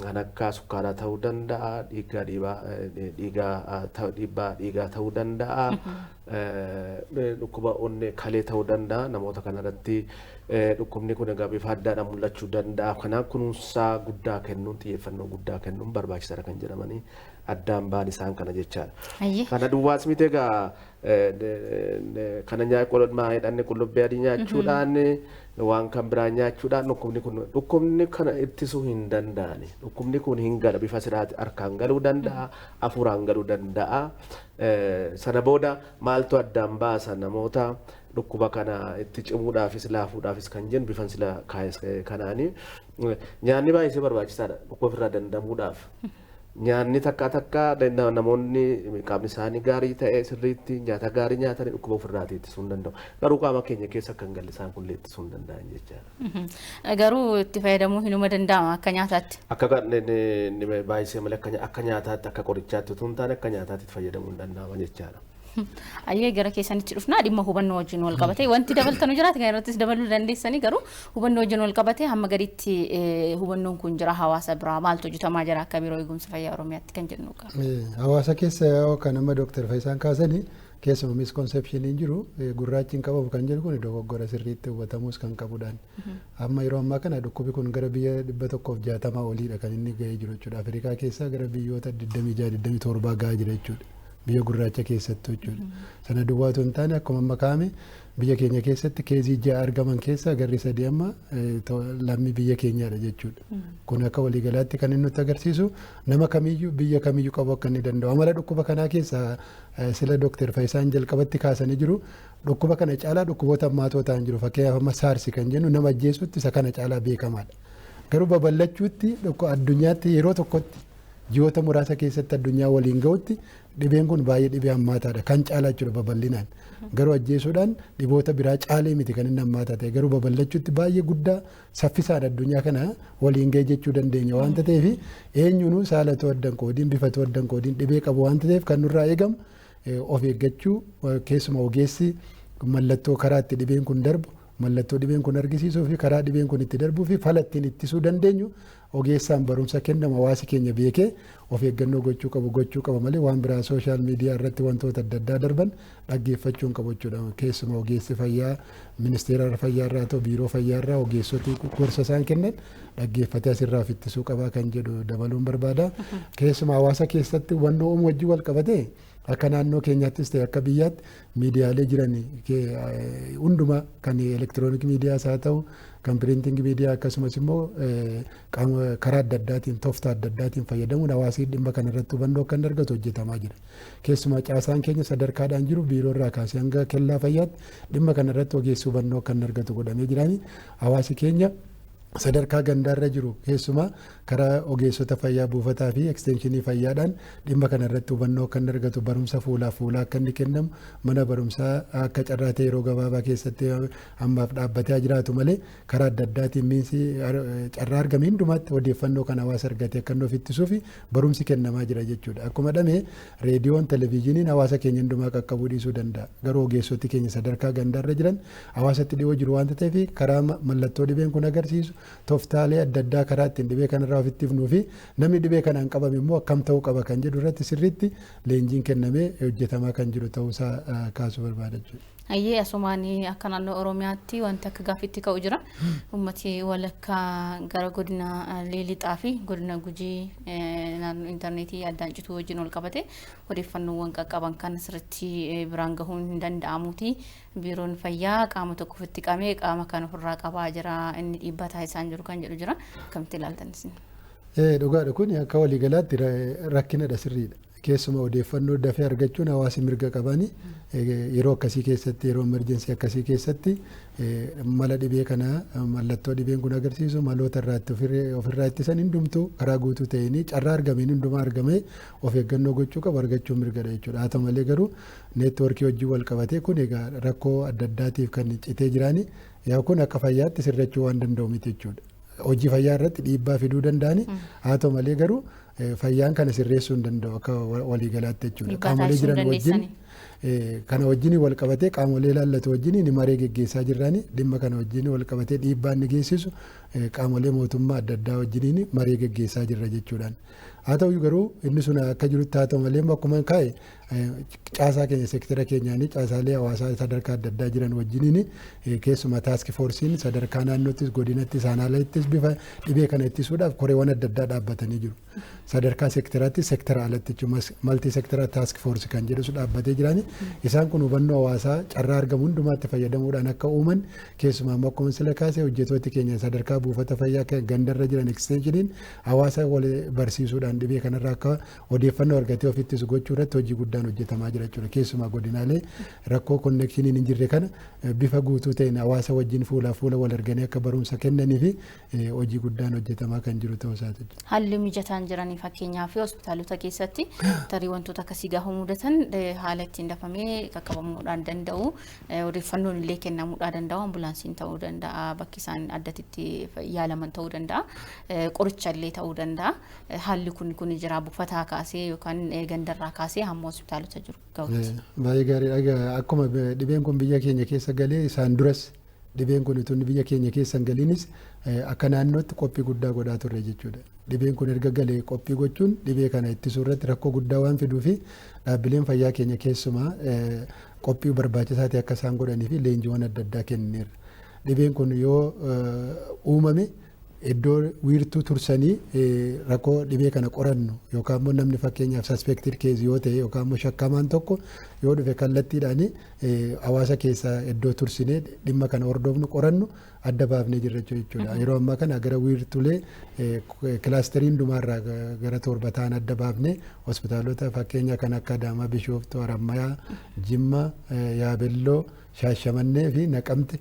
kan akka sukkaaraa ta'uu danda'a dhiibbaa dhiigaa ta'uu danda'a dhukkuba onnee kalee ta'uu danda'a namoota kanarratti dhukkubni kun egaa bifa addaadhaan mul'achuu danda'a. Kanaaf kunuunsaa guddaa kennuun xiyyeeffannoo guddaa kennuun barbaachisaadha kan jedhamanii addaan ba'an isaan kana jechaadha. Kana duwwaas miti egaa kana nyaata qolodmaa hidhanne qullubbii adii nyaachuudhaan waan kan biraa nyaachuudhaan dhukkubni kana ittisuu hin danda'ani. Dhukkubni kun hin gala bifa siraati harkaan galuu danda'a, hafuuraan galuu danda'a. Sana booda maaltu addaan baasa namoota dhukkuba kana itti cimuudhaafis laafuudhaafis kan jennu bifan sila kanaani nyaanni baay'ee barbaachisaadha dhukkuba ofirraa dandamuudhaaf. Nyaanni takka namoonni qaamni isaanii gaarii ta'e sirriitti nyaata gaarii nyaatanii dhukkuba ofirraa ittisuu hin danda'u. Garuu qaama keenya keessa kan galle isaan kun ittisuu hin danda'an jechaadha. Garuu itti fayyadamuu hinuma danda'ama akka nyaataatti. Akka baay'isee malee akka nyaataatti akka qorichaatti utuu hin taane akka nyaataatti itti fayyadamuu hin danda'ama jechaadha. Ayyee gara keessanitti dhufnaa dhimma hubannoo wajjin wal qabatee wanti dabaltanu jiraate kan irrattis dabaluu dandeessanii garuu hubannoo wajjin wal qabatee hamma gaditti hubannoon kun jira hawaasa biraa maaltu hojjetamaa jira akka biiroo eegumsa fayyaa Oromiyaatti kan jennu qaba. Hawaasa keessa kan amma Dr. Faayisaan kaasanii keessumaa misconceptioniin jiru gurraachi hin qabamu kan jedhu kun dogoggora sirriitti hubatamuus kan qabudhaan. Amma yeroo ammaa kana dhukkubi kun gara biyya 160 oliidha kan inni gahee jiru jechuudha. Afrikaa keessaa gara biyyoota 26-27 gahaa jira jechuudha. Biyya gurraacha keessatti jechuudha. Sana duwwaatu hin taane akkuma amma kaa'ame biyya keenya keessatti keezii 6 argaman keessaa garri 3 amma lammii biyya keenyaadha jechuudha. Kun akka waliigalaatti kan inni nutti agarsiisu nama kamiyyuu biyya kamiyyuu qabu akka inni danda'u. Amala dhukkuba kanaa keessaa sila Dr. Faayisaan jalqabatti kaasanii jiru. Dhukkuba kana caalaa dhukkuboota ammaatoo ta'an jiru. Fakkeenyaaf amma saarsi kan jennu nama ajjeesutti isa kana caalaa beekamaadha. Garuu babal'achuutti addunyaatti yeroo tokkotti ji'oota muraasa keessatti addunyaa waliin ga'utti dhibeen kun baay'ee dhibee hammaataadha kan caalaa jechuudha babal'inaan. Garuu ajjeesuudhaan dhiboota biraa caalee miti kan inni hammaataa ta'e garuu babal'achuutti baay'ee guddaa saffisaan addunyaa kana waliin ga'e jechuu dandeenya waanta ta'eef eenyuunuu saalatoo addan qoodiin bifatoo addan qoodiin dhibee qabu waanta ta'eef kan nurraa eegamu of eeggachuu keessuma ogeessi mallattoo karaa itti dhibeen kun darbu mallattoo dhibeen kun argisiisuu fi karaa dhibeen kun itti darbuu fi fala ittiin ittisuu dandeenyu ogeessaan barumsa kennamu hawaasi keenya beekee of eeggannoo gochuu qaba malee waan biraa sooshaal miidiyaa irratti wantoota adda addaa darban dhaggeeffachuu hin qabu jechuudha. Keessumaa ogeessi fayyaa ministeera fayyaa irraa ta'u biiroo fayyaa irraa ogeessoti gorsa isaan kennan dhaggeeffatee asirraa of ittisuu qabaa kan jedhu dabaluun barbaada. Keessumaa hawaasa keessatti wannoo uumu wajjin wal qabatee akka naannoo keenyaattis ta'e akka biyyaatti miidiyaalee jiran hundumaa kan elektiroonik miidiyaas haa ta'u kan piriinting miidiyaa akkasumas immoo karaa adda addaatiin tooftaa adda addaatiin fayyadamuun hawaasni dhimma kanarratti hubannoo akka inni argatu hojjetamaa jira. Keessumaa caasaan keenya sadarkaadhaan jiru biiroo irraa kaasee hanga kellaa fayyaatti dhimma kanarratti ogeessi hubannoo akka inni argatu godhamee jiraani hawaasi keenya sadarkaa gandaarra jiru keessumaa karaa ogeessota fayyaa buufataa fi ekstenshinii fayyaadhaan dhimma kanarratti hubannoo akka inni argatu barumsa fuulaa akka inni kennamu mana barumsaa akka carraa ta'e yeroo gabaabaa keessatti ammaaf dhaabbatee jiraatu malee karaa adda addaatiin miinsi carraa argame hundumaatti odeeffannoo kan hawaasa argatee akka inni of ittisuu fi barumsi kennamaa jira jechuudha. Akkuma dhamee reediyoon televezyiiniin hawaasa keenya hundumaa qaqqabuu dhiisuu danda'a. Garuu ogeessoti keenya sadarkaa gandaarra jiran hawaasatti dhiyoo jiru waanta ta'eef karaa mallattoo dhibeen kun agarsiisu tooftaalee adda addaa karaa ittiin dhibee kanarraa of ittifnuu fi namni dhibee kanaan qabame immoo akkam ta'uu qaba kan jedhu irratti sirriitti leenjiin kennamee hojjetamaa kan jiru ta'uusaa kaasuu barbaada jechuudha. Ayyee asumaanii akka naannoo Oromiyaatti wanti akka gaaffiitti ka'u jira. Uummati walakkaa gara godina Lixaa fi godina Gujii naannoo intarneetii addaan cituu wajjin wal qabate odeeffannoowwan qaqqaban kan asirratti biraan gahuun hin danda'amuuti. Biiroon fayyaa qaama tokko ofitti qabee qaama kan ofirraa qabaa jira inni dhiibbaa taasisaan jiru kan jedhu jira. Akkamitti ilaaltan isin? Dhugaadha kun akka waliigalaatti rakkinadha sirriidha. Keessumaa odeeffannoo dafee argachuun hawaasi mirga qabani yeroo akkasii keessatti yeroo emerjensii akkasii keessatti mala dhibee kana mallattoo dhibeen kun agarsiisu maloota irraatti ofirraa ittisan hundumtuu karaa guutuu ta'anii carraa argameen hundumaa argamee of eeggannoo gochuu qabu argachuun mirgadha jechuudha. Haa ta'u malee garuu neetwoorkii wajjin wal qabatee kun egaa rakkoo adda addaatiif kan citee jirani yaa kun akka fayyaatti sirrachuu waan danda'u miti jechuudha. Hojii fayyaa irratti dhiibbaa fiduu danda'ani haa ta'u malee garuu fayyaan kana sirreessuu hin danda'u akka waliigalaatti jechuudha. Qaamolee jiran wajjin kana wajjin wal qabatee qaamolee ilaallatu wajjin ni maree geggeessaa jirrani dhimma kana wajjin wal qabatee dhiibbaa inni geessisu qaamolee mootummaa adda addaa wajjin maree geggeessaa jirra jechuudhaan. Haa ta'u garuu inni sun akka jirutti haa ta'u malee akkuma kaa'e caasaa keenya seektara keenyaanii caasaalee hawaasaa sadarkaa adda addaa jiran wajjin keessumaa taaski foorsiin sadarkaa naannoottis godinattis aanaalattis bifa dhibee kana ittisuudhaaf koreewwan adda addaa dhaabbatanii jiru. Sadarkaa seektaraatti seektara alatti maltii seektara taaski foorsi kan jedhu dhaabbatee jirani taane isaan kun hubannoo hawaasaa carraa argamu hundumaatti fayyadamuudhaan akka uuman keessumaa akkuma sila kaasee hojjettooti keenya sadarkaa buufata fayyaa gandarra jiran eksteenshiniin hawaasa wal barsiisuudhaan dhibee kanarraa akka odeeffannoo argatee ofittis gochuu irratti hojii guddaan hojjetamaa jira jechuudha. Keessumaa godinaalee rakkoo konneekshiniin hin jirre kana bifa guutuu ta'een hawaasa wajjin fuula wal arganii akka barumsa kennanii fi hojii guddaan hojjetamaa kan jiru ta'uu isaati. Haalli mijataan jiranii fakkeenyaaf hospitaalota keessatti tarii wantoota akkasii gaafa mudatan haala ittiin dafamee qaqqabamuudhaan danda'u odeeffannoon illee kennamuudhaan danda'u ambulaansiin ta'uu danda'a bakki isaan addatti yaalaman ta'uu danda'a qoricha illee ta'uu danda'a haalli kun jira buufataa kaasee yookaan gandarraa kaasee hamma hospitaalota jiru ga'utti. Baay'ee gaariidha. Akkuma dhibeen kun biyya keenya keessa galee isaan duras dhibeen kun tun biyya keenya keessa hin galiinis akka naannootti qophii guddaa godhaa turre jechuudha. Dhibeen kun erga galee qophii gochuun dhibee kana ittisuu irratti rakkoo guddaa waan fiduu fi dhaabbileen fayyaa keenya keessumaa qophii barbaachisaa ta'e akka isaan godhanii fi leenjiiwwan adda addaa kenneera. Dhibeen kun yoo uumame iddoo wiirtuu tursanii rakkoo dhibee kana qorannu yookaan immoo namni fakkeenyaaf suspected case yoo ta'e yookaan immoo shakkamaan tokko yoo dhufe kallattiidhaan hawaasa keessaa iddoo tursinee dhimma kana hordofnu qorannu adda baafnee jirra jechuudha. Yeroo ammaa kana gara wiirtulee kilaasteriin dhumaarraa gara 7 ta'an adda baafnee hospitaalota fakkeenya kan akka Adaamaa, Bishooftuu, Harammayaa, Jimma, Yaabelloo, Shaashamannee fi Naqamte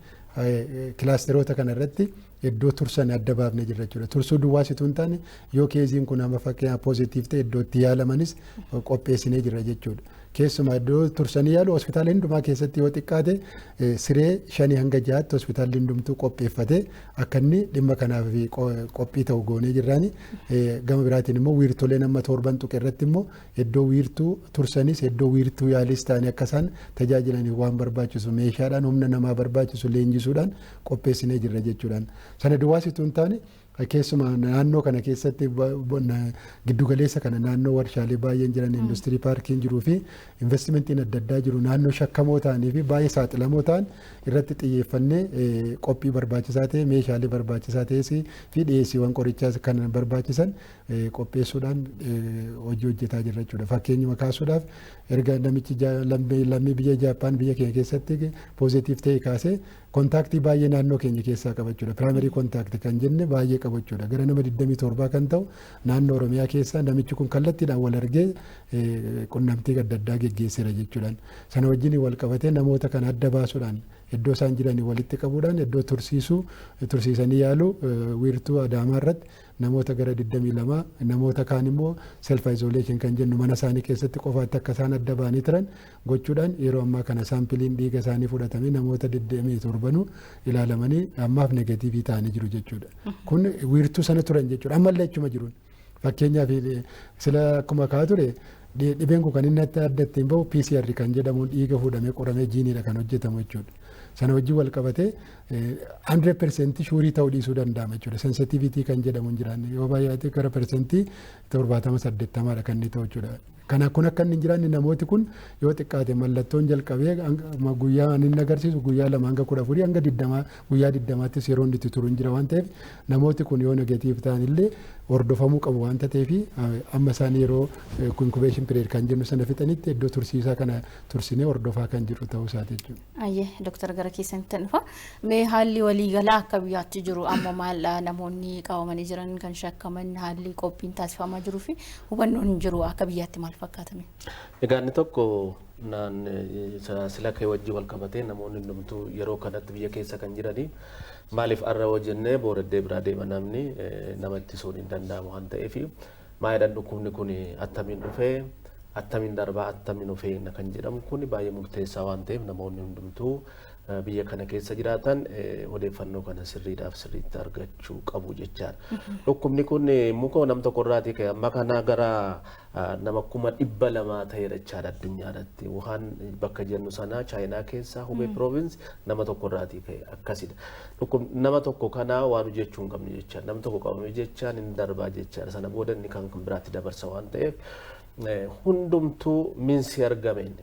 kilaasteroota kana irratti iddoo tursan adda baafnee jirra jechuudha. Tursuu duwwaasituu hin taane yoo keeziin kun amma fakkeenyaaf poozitiif ta'e iddoo itti yaalamanis qopheessinee jirra jechuudha. Keessumaa iddoo tursanii yaalu hospitaala hundumaa keessatti yoo xiqqaate siree 5 hanga 6tti hospitaalli hundumtuu qopheeffate akka inni dhimma kanaaf qophii ta'u goonee jirraani. Gama biraatiin immoo wiirtoleen amma 7 tuqe irratti immoo iddoo wiirtuu tursanis iddoo wiirtuu yaalis ta'anii akka isaan tajaajilaniif waan barbaachisu meeshaadhaan humna namaa barbaachisu leenjisuudhaan qopheessinee jirra jechuudhaan. Sana duwwaasituu hin taane keessumaa naannoo kana keessatti giddugaleessa kana naannoo warshaalee baay'een jiran industirii paarkiin jiruu fi investimentiin adda addaa jiru naannoo shakkamoo ta'anii fi baay'ee saaxilamoo ta'an irratti xiyyeeffannee qophii barbaachisaa ta'e meeshaalee barbaachisaa ta'es fi dhiyeessiiwwan qorichaa kan barbaachisan qopheessuudhaan hojii hojjetaa jirra jechuudha. Fakkeenyuma kaasuudhaaf erga namichi lammii biyya Jaappaan biyya keenya keessatti poozitiif ta'e kaasee kontaaktii baay'ee naannoo keenya keessaa qaba jechuudha. Piraayimari kontaaktii kan jenne baay'ee qaba jechuudha. Gara nama 27 kan ta'u naannoo Oromiyaa keessaa namichi kun kallattiidhaan wal argee qunnamtii adda addaa geggeesseera jechuudhaan. Sana wajjin wal qabatee namoota kana adda baasuudhaan iddoo isaan jiranii walitti qabuudhaan iddoo tursiisanii yaalu wiirtuu Adaamaa irratti namoota gara 22 namoota kaan immoo self isolation kan jennu mana isaanii keessatti qofaatti akka isaan adda baanii turan gochuudhaan yeroo ammaa kana saampiliin dhiiga isaanii fudhatamee namoota 27 ilaalamanii ammaaf negatiivii ta'anii jiru jechuudha. Kun wiirtuu sana turan jechuudha. Ammallee achuma jiruun fakkeenyaaf sila akkuma kaa ture dhibeen kun kan inni addatti hin bahu PCR kan jedhamuun dhiiga fuudhamee qoramee jiiniidha kan hojjetamu jechuudha. Sana wajjin wal qabatee 100% shuurii ta'uu dhiisuu danda'ama jechuudha. Sensitivity kan jedhamu hin jiraanne yoo baay'ate gara persentii 70-80 kan inni ta'u jechuudha. Kana kun akka inni hin jiraanne namooti kun yoo xiqqaate mallattoon jalqabee guyyaa inni agarsiisu guyyaa 2 hanga 14 hanga 20 guyyaa 20ttis yeroo inni itti turu hin jira waan ta'eef namooti kun yoo negatiif ta'an illee hordofamuu qabu waan ta'eef amma isaan yeroo incubation period kan jennu sana fixanitti iddoo tursiisaa kana tursinee hordofaa kan jiru ta'uu isaati jechuudha. Ayyee Dr. Gara keessanitti dhufa. Mee haalli waliigalaa akka biyyaatti jiru amma maal namoonni qabamanii jiran kan shakkaman haalli qophiin taasifamaa jiruu fi hubannoon hin jiru akka biyyaatti maal fakkaatame? Egaa inni tokko sila kee wajjin wal qabatee namoonni hundumtuu yeroo kanatti biyya keessa kan jiranii maaliif arra hojjennee booraddee biraa deema namni nama ittisuun hin danda'amu waan ta'eef maayidhaan dhukkubni kun attamiin dhufee attamiin darbaa attamiin dhufee kan jedhamu kun baay'ee murteessaa waan ta'eef namoonni hundumtuu biyya kana keessa jiraatan odeeffannoo kana sirriitti argachuu qabu jechaadha. Dhukkubni kun muka nam tokko irraati ka'e amma kana gara nama 200,000 ta'eera jechaadha addunyaarratti. Wuhan bakka jennu sana Chaayinaa keessa Hubei province nama tokko irraati ka'e akkasidha. Nama tokko kana waan hojjechuu hin qabne jechaadha. Nam tokko qabame jechaan hin darbaa jechaadha. Sana booda inni kan biraatti dabarsa waan ta'eef hundumtuu minsi argameen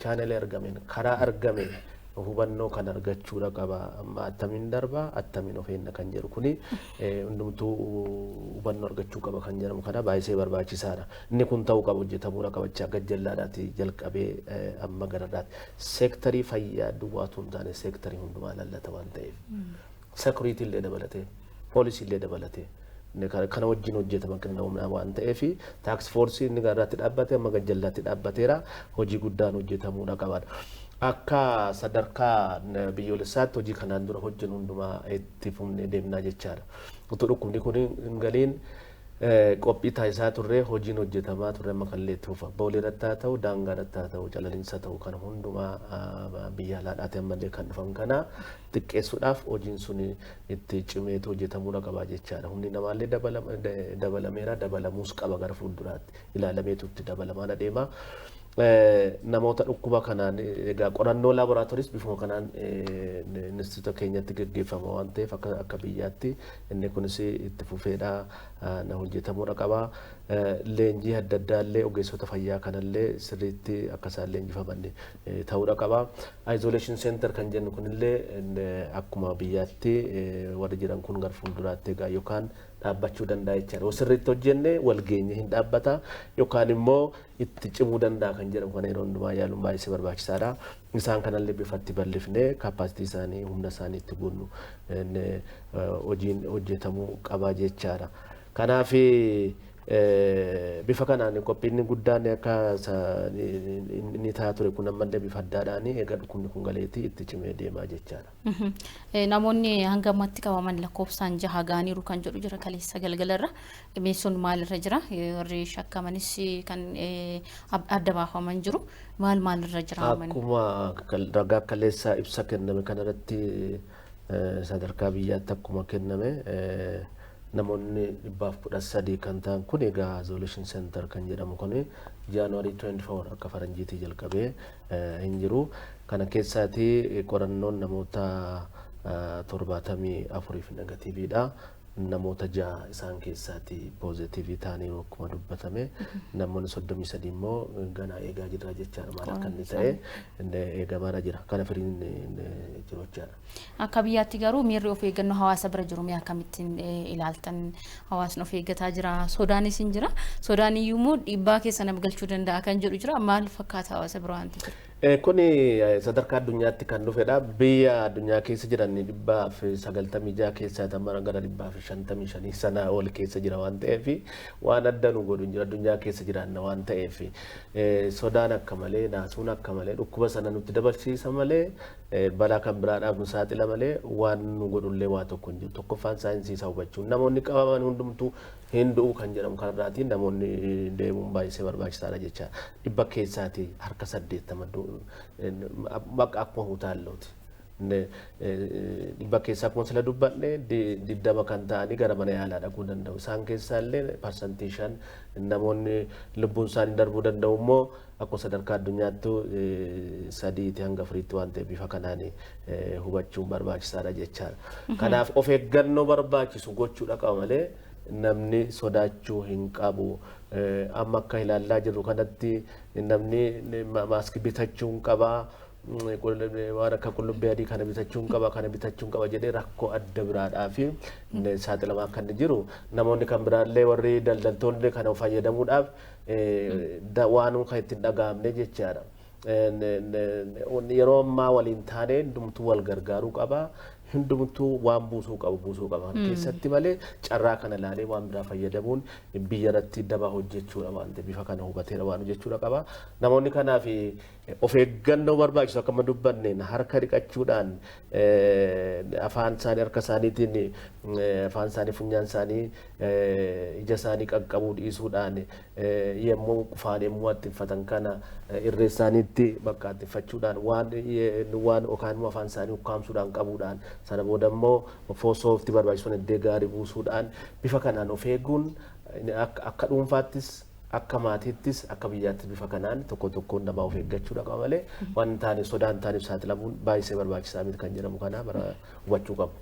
chaanelii argameen karaa argameen hubannoo kan argachuudha qaba. Amma attamiin darba attamiin of eegna kan jedhu kuni hundumtuu hubannoo argachuu qaba kan jedhamu kana baay'ee barbaachisaadha. Inni kun ta'uu qaba hojjetamuudha qabachaa gajjallaadhaati jalqabee amma gararraatti. Seektarii fayyaa duwwaatu hin taane seektarii hundumaa lallata waan ta'eef. Sekuriitii illee dabalatee poolisii illee dabalatee. Kana wajjin hojjetama qindaa'ummaa waan ta'eef taaks foorsii inni gararraatti dhaabbate amma gajjallaatti dhaabbateera hojii guddaan hojjetamuudha qabaadha. Akka sadarkaa biyyoolessaatti hojii kanaan dura hojjennu hundumaa itti fufnee deemnaa jechaadha. Utuu dhukkubni kun hin galiin qophii taasisaa turre hojiin hojjetamaa turre amma kan itti fufa. Booliirratti haa ta'u daangaarratti haa ta'u calaliinsa ta'u kana hundumaa biyya alaadhaati ammallee kan dhufan kana xiqqeessuudhaaf hojiin sun itti cimeetu hojjetamuudha qaba jechaadha. Humni namaallee dabalameera dabalamuus qaba gara fuulduraatti ilaalameetu itti dabalamaa deema. Namoota dhukkuba kanaan egaa qorannoo laaboraatooris bifuma kanaan instituuta keenyatti gaggeeffama waan ta'eef akka biyyaatti inni kunis itti fufeedha na hojjetamuudha qaba. Leenjii adda addaa illee ogeessota fayyaa kanallee sirriitti akka isaan leenjifaman ta'uudha qaba. Isolation center kan jennu kunillee akkuma biyyaatti warri jiran kun gara fuulduraatti egaa yookaan dhaabbachuu danda'a jechaadha. Yoo sirriitti hojjenne wal geenye hin dhaabbata yookaan immoo itti cimuu danda'a kan jedhamu kana yeroo hundumaa yaaluun baay'ee barbaachisaadha. Isaan kanallee bifatti bal'ifnee kaappaasitii isaanii humna isaanii itti guunnu hojiin hojjetamuu qaba jechaadha. Kanaaf bifa kanaan qophiin guddaan akka inni ta'a ture kun ammallee bifa addaadhaan egaa dhukkubni kun galeetii itti cimee deemaa jechaadha. Namoonni hanga ammatti qabaman lakkoofsaan 6 ga'aniiru kan jedhu jira kaleessa galgalarra. Dhimeessuun maalirra jira? Warri shakkamanis kan adda baafaman jiru. Maalirra jira? Akkuma ragaa kaleessa ibsa kenname kanarratti sadarkaa biyyaatti akkuma kenname namoonni 113 kan ta'an kun egaa isolation center kan jedhamu kun January 24 akka faranjiitii jalqabee hin jiru. Kana keessaati qorannoon namoota 74 negatiiviidha. Namoota 6 isaan keessaati poozitiivii ta'anii akkuma dubbatame namoonni 33 immoo ganaa eegaa jira jechaadha maal akka inni ta'e eegamaadha jira kana firiin jiru jechaadha. Akka biyyaatti garuu miirri of eeggannoo hawaasa bira jiru mee akkamittiin ilaaltan hawaasni of eeggataa jira sodaanis hin jira sodaan iyyuu immoo dhiibbaa keessa nama galchuu danda'a kan jedhu jira maal fakkaata hawaasa bira wanti jiru? Kuni sadarkaa addunyaatti kan dhufedha. Biyya addunyaa keessa jiran 196 keessaa tamara gara 155 sana ol keessa jira waan ta'eef waan adda nu godhu jira addunyaa keessa jiran waan ta'eef sodaan akka malee naasuun akka malee dhukkuba sana nutti dabarsiisa malee balaa kan biraadhaaf nu saaxila malee waan nu godhullee waa tokko hin jiru. Tokkoffaan saayinsii isaa hubachuun namoonni qabaman hundumtuu hin du'u kan jedhamu kanarraatiin namoonni deemuun baay'ee barbaachisaadha jecha dhibba keessaati harka 80 bakka akkuma hutaallooti. Dhibba keessaa akkuma sila dubbanne 20 kan ta'anii gara mana yaalaa dhaquu danda'u. Isaan keessaa illee parsantii 5 namoonni lubbuun isaanii darbuu danda'u immoo akkuma sadarkaa addunyaatti 3 hanga 4 waan ta'eef bifa kanaan hubachuun barbaachisaadha jechaadha. Kanaaf of eeggannoo barbaachisu gochuudha qaba malee namni sodaachuu hin qabu. Amma akka ilaalaa jirru kanatti namni maaskii bitachuu hin qaba. Waan akka qullubbii adii kana bitachuu hin qaba kana bitachuu hin qaba jedhee rakkoo adda biraadhaaf saaxilamaa akka inni jiru namoonni kan biraallee warri daldaltoonni kana fayyadamuudhaaf waan kan ittiin dhaga'amne jechaadha. Yeroo ammaa waliin taane hundumtuu wal gargaaruu qaba. Hundumtuu waan buusuu qaba keessatti malee carraa kana ilaalee waan biraa fayyadamuun biyya irratti daba hojjechuudha waan ta'eef bifa kana hubateera waan hojjechuudha qaba. Namoonni kanaaf of eeggannoo barbaachisu akkuma dubbanneen harka dhiqachuudhaan afaan isaanii harka isaaniitiin afaan isaanii funyaan isaanii ija isaanii qaqqabuu dhiisuudhaan yemmuu qufaan yemmuu attinfatan kana irree isaaniitti bakka attinfachuudhaan waan yookaan immoo afaan isaanii ukkaamsuudhaan qabuudhaan sana booda immoo fosoofti barbaachisuun iddoo gaarii buusuudhaan bifa kanaan of eeguun akka dhuunfaattis akka maatiittis akka biyyaatti bifa kanaan tokko tokkoon nama of eeggachuudha qaba malee waan taane sodaan taaniif saaxilamuun baay'ee barbaachisaa miti kan jedhamu kana bara hubachuu qabu.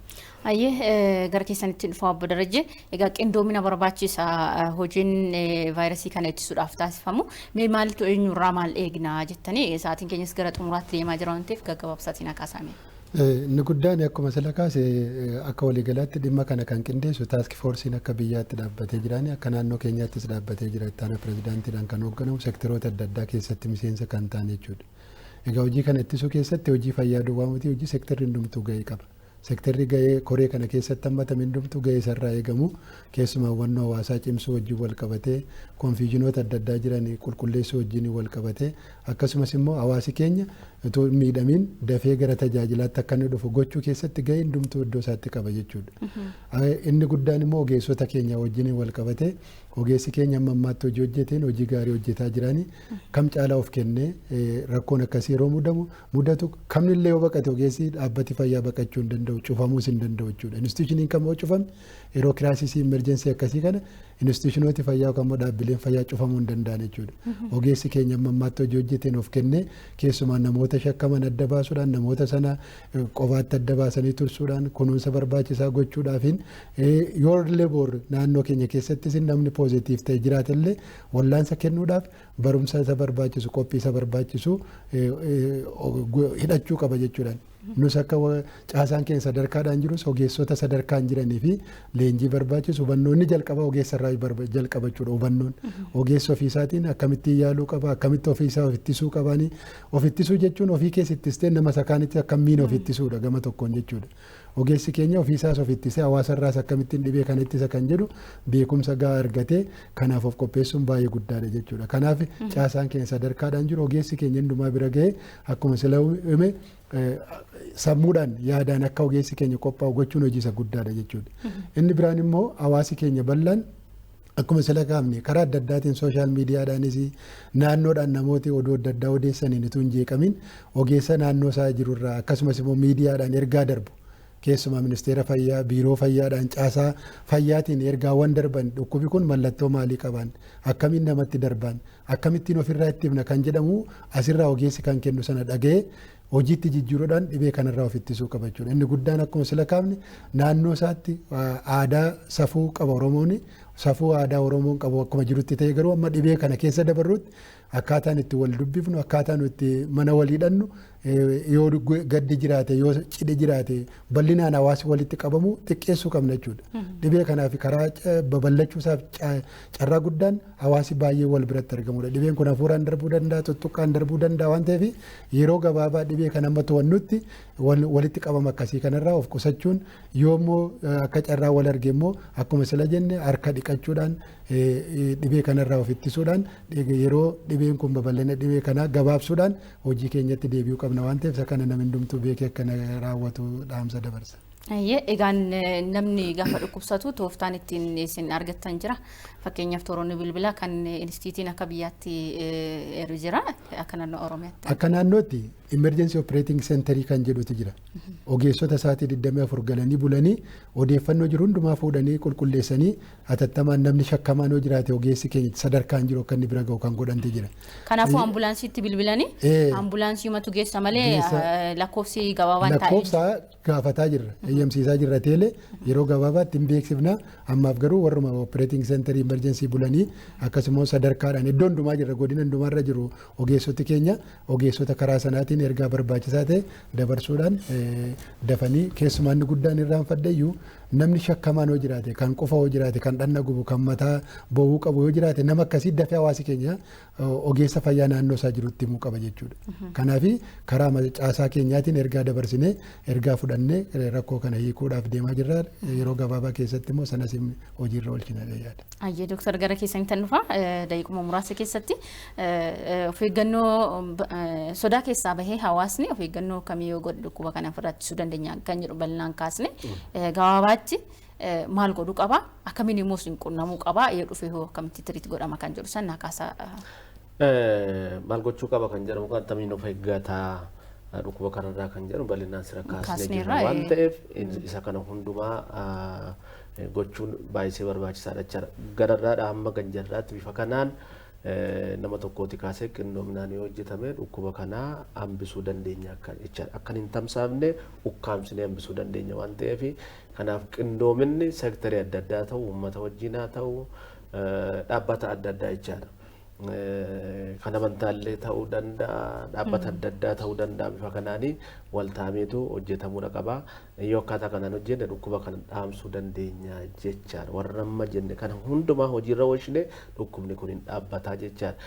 Ayyee gara keessanitti dhufa obbo Darajjee egaa qindoomina barbaachisa hojiin vaayirasii kana ittisuudhaaf taasifamu mee maaltu eenyurraa maal eegnaa jettanii sa'aatiin keenyas gara xumuraatti deemaa jira waan ta'eef gaggabaabsaatiin akaasame. Inni guddaan akkuma sila kaase akka waliigalaatti dhimma kana kan qindeessu taask foorsiin akka biyyaatti dhaabbatee jirani akka naannoo keenyaattis dhaabbatee jira itti aanaa pirezidaantiidhaan kan hoogganamu seektaroota adda addaa keessatti miseensa kan ta'an jechuudha. Egaa hojii kana ittisuu keessatti hojii fayyaa duwwaa miti hojii seektarri hundumtuu gahee qaba. Seektarri gahee koree kana keessatti hammatame hundumtuu gahee isarraa eegamu keessumaa hubannoo hawaasaa cimsuu wajjin wal qabatee konfiijinoota adda addaa jiran qulqulleessuu wajjin wal qabatee akkasumas immoo hawaasi keenya utuu miidhamiin dafee gara tajaajilaatti akka inni dhufu gochuu keessatti gahee hundumtuu iddoo isaatti qaba jechuudha. Inni guddaan immoo ogeessota keenya wajjin wal qabatee ogeessi keenya amma ammaatti hojii hojjeteen hojii gaarii hojjetaa jiranii kam caalaa of kennee rakkoon akkasii yeroo mudatu kamnillee yoo baqate ogeessi dhaabbati fayyaa baqachuu hin danda'u cufamuus hin danda'u jechuudha. Institushiniin kam yoo cufame yeroo kiraasisii imerjensii akkasii kana institushinooti fayyaa yookaan immoo dhaabbileen fayyaa cufamuu hin danda'an jechuudha. Ogeessi keenya amma ammaatti hojii hojjeteen of kennee keessumaa namoota shakkaman adda baasuudhaan namoota sana qofaatti adda baasanii tursuudhaan kunuunsa barbaachisaa gochuudhaafiin yoo illee boor naannoo keenya keessattis namni poozitiif ta'e jiraatellee wallaansa kennuudhaaf barumsa isa barbaachisu qophii isa barbaachisu hidhachuu qaba jechuudhaan. Nus akka caasaan keenya sadarkaadhaan jirus ogeessota sadarkaan jiranii fi leenjii barbaachisu hubannoonni jalqaba ogeessarraa jalqaba jechuudha. Hubannoon ogeessa ofiisaatiin akkamittiin yaaluu qaba akkamitti ofiisaa of ittisuu qabanii of ittisuu jechuun ofii keessa ittistee nama sakaanitti akkamiin of ittisuudha gama tokkoon jechuudha. Ogeessi keenya ofiisaas of ittisee hawaasarraas akkamittiin dhibee kana ittisa kan jedhu beekumsa gahaa argatee kanaaf of qopheessuun baay'ee guddaadha jechuudha. Kanaaf caasaan keenya sadarkaadhaan jiru ogeessi keenya hundumaa bira gahee akkuma sila uume sammuudhaan yaadaan akka ogeessi keenya qophaa'u gochuun hojii isa guddaadha jechuudha. Inni biraan immoo hawaasi keenya bal'aan akkuma sila kaafne karaa adda addaatiin sooshaal miidiyaadhaanis naannoodhaan namooti oduu adda addaa odeessaniin utuu hin jeeqamin ogeessa naannoo isaa jirurraa akkasumas immoo miidiyaadhaan ergaa darbu. Keessumaa ministeera fayyaa biiroo fayyaadhaan caasaa fayyaatiin ergaawwan darban dhukkubi kun mallattoo maalii qaban akkamiin namatti darban akkamittiin ofirraa itti himna kan jedhamu asirraa ogeessi kan kennu sana dhaga'ee hojiitti jijjiiruudhaan dhibee kanarraa of ittisuu qaba jechuudha. Inni guddaan akkuma sila kaafne naannoo isaatti aadaa safuu qaba Oromoon safuu aadaa Oromoon qabu akkuma jirutti ta'e garuu amma dhibee kana keessa dabarruutti akkaataan itti wal dubbifnu akkaataan itti mana walii dhannu yoo gaddi jiraate yoo cidhi jiraate bal'inaan hawaasi walitti qabamu xiqqeessuu qabna jechuudha. Dhibee kanaaf karaa babal'achuusaaf carraa guddaan hawaasi baay'ee wal biratti argamudha. Dhibeen kun hafuuraan darbuu danda'a tuttuqqaan darbuu danda'a waan ta'eef yeroo gabaabaa dhibee kana amma to'annutti walitti qabama akkasii kanarraa of qusachuun yoommoo akka carraa wal arge immoo akkuma sila jenne harka dhiqachuudhaan dhibee kanarraa of ittisuudhaan yeroo dhibeen kun babal'ina dhibee kanaa gabaabsuudhaan hojii keenyatti deebi'uu qabna waan ta'eef isa kana namni hundumtuu beekee akka raawwatu dhaamsa dabarsa. Egaan namni gaafa dhukkubsatu tooftaan ittiin isin argattan jira. Fakkeenyaaf tooroonni bilbilaa kan instituutiin akka biyyaatti jira akka naannoo Oromiyaatti. Akka naannootti emergency operating centerii kan jedhutu jira. Ogeessota isaatii 24 galanii bulanii odeeffannoo jiru hundumaa fuudhanii qulqulleessanii hatattamaan namni shakkamaan yoo jiraate ogeessi keenya sadarkaan jiru akka inni bira gahu kan godhante jira. Kanaafuu ambulaansiitti bilbilanii ambulaansii matu geessa malee lakkoofsi gabaabaan taa'e. Lakkoofsa gaafataa jirra. Eeyyamsiisaa jirra teelee yeroo gabaabaatti hin beeksifna ammaaf garuu warruma operating centerii emergency bulanii akkasumas sadarkaadhaan iddoo hundumaa jirra godina hundumaarra jiru ogeessoti keenya ogeessota karaa sanaatiin ergaa barbaachisaa ta'e dabarsuudhaan dafanii keessumaa inni guddaan irraanfadheeyyuu namni shakkamaan yoo jiraate kan qofa yoo jiraate kan dhanna gubu kan mataa bowwuu qabu yoo jiraate nama akkasii dafee hawaasi keenya ogeessa fayyaa naannoo isaa jirutti himuu qaba jechuudha. Kanaaf karaa caasaa keenyaatiin ergaa dabarsinee ergaa fudhannee rakkoo kana hiikuudhaaf deemaa jirra yeroo gabaabaa keessatti immoo sanas hojiirra oolchina yaada. Ayyee Dooktar gara keessanitti dhufa daqiiquma muraasa keessatti of eeggannoo sodaa keessaa bahee hawaasni of eeggannoo kamii yoo godhu dhukkuba kana fudhachisuu dandeenya kan jedhu bal'inaan kaasne gabaabaatti maal godhuu qaba akkamiin immoo sin qunnamuu qaba yoo dhufe hoo akkamitti tiriit godhama kan jedhu sanna kaasaa maal gochuu qaba kan jedhamu kan tamiin of eeggataa dhukkuba kanarraa kan jedhu bal'inaan sira kaasnee Kaasneerra, jirra waan ta'eef isa kana hundumaa gochuun baay'ee barbaachisaadha jechaadha. Gararraadhaa hamma ganjarraatti bifa kanaan nama tokkooti kaasee qindoominaan yoo hojjetame dhukkuba kanaa hambisuu dandeenya jechaadha. Akka hin tamsaafne ukkaamsinee hambisuu dandeenya waan ta'eef kanaaf qindoominni seektarii adda addaa ta'u uummata wajjin haa ta'u dhaabbata adda addaa jechaadha. Kan amantaallee ta'uu danda'a dhaabbata adda addaa ta'uu danda'a bifa kanaanii wal taameetu hojjetamuudha qaba. Yoo akkaataa kanaan hojjenne dhukkuba kana dhaamsuu dandeenya jechaadha. Warra amma jenne kana hundumaa hojiirra oolchine dhukkubni kun hin dhaabbataa jechaadha.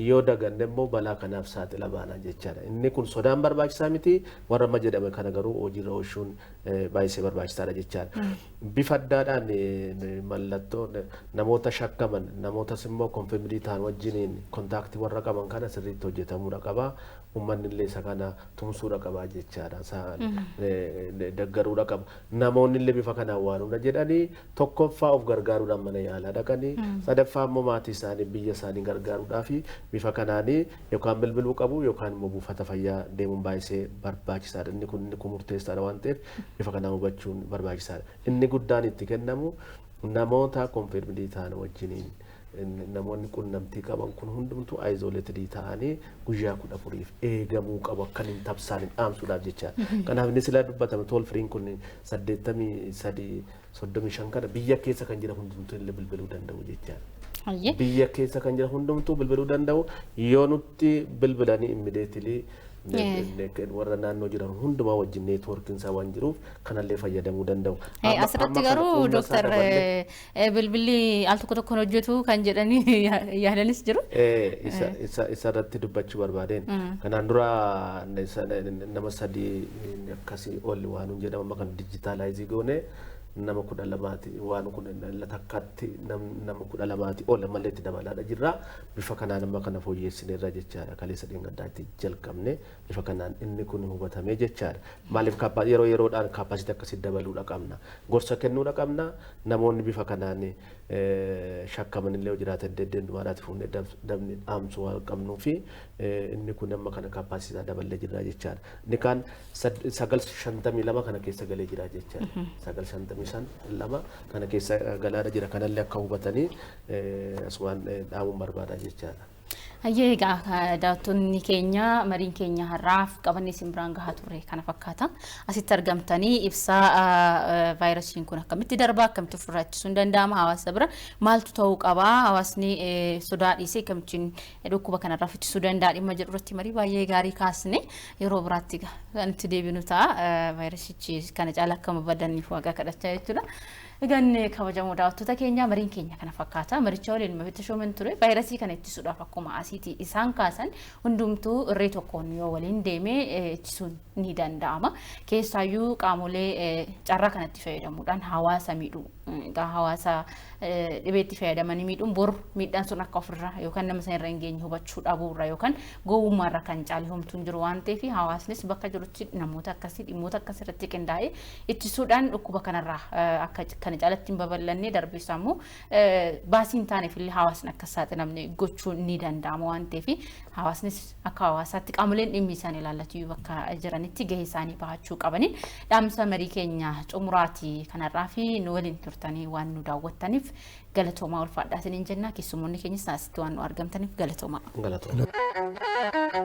Yoo daganne immoo balaa kanaaf saaxila baana jechaadha. Inni kun sodaan barbaachisaa miti warra amma jedhame kana garuu hojiirra oolchuun baay'ee barbaachisaadha jechaadha. Bifa addaadhaan mallattoo namoota shakkaman namootas immoo konfirmidii ta'an wajjiniin kontaaktii warra qaban kana sirriitti hojjetamuudha qaba. Uummanni illee isa kana tumsuudha qaba jechaadha. Deeggaruudha qaba. Namoonni illee bifa kanaan waanuudha jedhanii tokkoffaa of gargaaruudhaan mana yaalaa dhaqanii sadaffaa immoo maatii isaanii biyya isaanii gargaaruudhaaf bifa kanaanii yookaan bilbiluu qabu yookaan immoo buufata fayyaa deemuun baay'ee barbaachisaadha. Inni kun murteessaadha waan ta'eef bifa kanaan hubachuun barbaachisaadha. Inni guddaan itti kennamu namoota konfirmidii ta'an wajjiniin namoonni qunnamtii qaban kun hundumtuu aizoleetedii ta'anii guyyaa 14f eegamuu qabu akka hin tamsaane dhaamsuudhaaf jecha. Kanaaf inni sila dubbatame tool firiin kun 83 kana biyya keessa kan jira hundumtuu illee bilbiluu danda'u jechaadha. Biyya keessa kan jira hundumtuu bilbiluu danda'u yoo nutti bilbilanii immideetilii warra naannoo jiran hundumaa wajjin neetwoorkiin isaa waan jiruuf kanallee fayyadamuu danda'u. Asirratti garuu Dooktar bilbilli al tokko tokkoon hojjetu kan jedhanii yaadanis jiru. Isa irratti dubbachuu barbaadeen. Kanaan dura nama sadii akkasii ol waan jedhama kan dijitaalaayizii goone nama 12 waan kun takkaatti nama 12 ol malee itti dabalaadha jirra. Bifa kanaan amma kana fooyyessineerra jechaadha. Kaleessa dhingadaatti jalqabne bifa kanaan inni kun hubatamee jechaadha. Maaliif yeroo yeroodhaan kaapasitii akkasii dabaluudha qabna. Gorsa kennuudha qabna. Namoonni bifa kanaan shakkaman illee jiraatan deddeebiidhaaf fuunee dabni dhaamsuu waan qabnuu fi inni kun amma kana kaapasitii dabalee jirra jechaadha. Inni kaan 952 kana keessa galee jira jechaadha. 952 kana keessa galaadha jira kanallee akka hubatanii asumaan dhaamuun barbaada jechaadha. Hayyee egaa daawwattoonni keenya mariin keenya har'aaf qabanne simbiraan gahaa turre kana fakkaata. Asitti argamtanii ibsaa vaayirasiin kun akkamitti darbaa akkamitti ofirraa ittisuun danda'ama hawaasa bira maaltu ta'uu qabaa hawaasni sodaa dhiisee akkamittiin dhukkuba kanarraa ittisuu danda'a dhimma jedhu irratti marii baay'ee gaarii kaasne yeroo biraatti kan itti deebinu ta'a vaayirasichi kana caala akkama badaniif waaqa kadhachaa jechuudha. Egaan kabajamoo daawwattoota keenya mariin keenya kana fakkaata. Maricha waliin mabitti shoomen ture vaayirasii kana ittisuudhaaf akkuma asiitii isaan kaasan hundumtuu irree tokkoon yoo waliin deemee ittisuun ni danda'ama. Keessaayyuu qaamolee carraa kanatti fayyadamuudhaan hawaasa miidhuu egaa hawaasa dhibeetti fayyadamanii miidhuun bor miidhaan sun akka ofirraa yookaan nama sana irra hin geenye hubachuu dhabuurra yookaan gowwummaarra kan caale homtuun jiru waan ta'eef hawaasnis bakka jirutti namoota akkasii dhimmoota akkasii irratti qindaa'ee ittisuudhaan dhukkuba kanarraa akka kana caalatti hin babal'annee darbeessaa immoo baasiin taaneef illee hawaasni akka saaxilamne gochuun ni danda'ama waan ta'eef hawaasnis akka hawaasaatti qaamoleen dhimmi isaanii ilaallatu bakka jiranitti gahee isaanii bahachuu qabaniin dhaamsa marii keenya xumuraatii kanarraa fi nu waliin turtanii waan nu daawwattaniif galatoomaa ulfaadhaatiin jenna keessummoonni keenyas asitti waan nu argamtaniif galatoomaa. Galatoomaa.